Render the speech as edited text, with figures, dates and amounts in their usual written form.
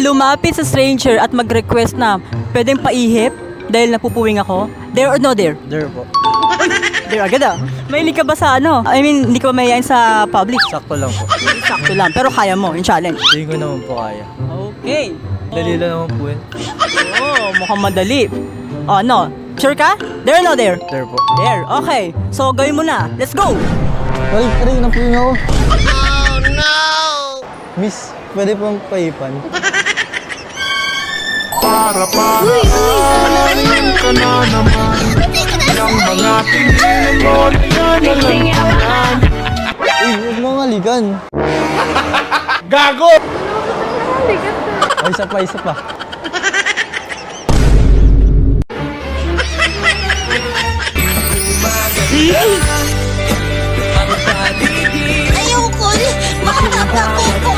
lumapit sa stranger at mag-request na pwedeng paihip dahil napupuwing ako? There or no there? There po. There agad ah. Mahilig ka ba sa ano? I mean, hindi ka ba mayayain sa public? Sakto lang po. Sakto lang, pero kaya mo yung challenge. Tingin ko naman po kaya. Okay. Dali lang naman po yun. Oh, mukhang madali. Oh, ano? Sure ka? There or no there? There po. There. Okay. So, gawin mo na. Let's go! Aray, napuwing ako. Oh no! Miss, pwede pong paipan? Para alamin ka na naman yung mga tingin mo nilalagyan. Uy, huwag mo nga ligan. Gago! Ay, isa pa. Ayoko! Makakapako ko!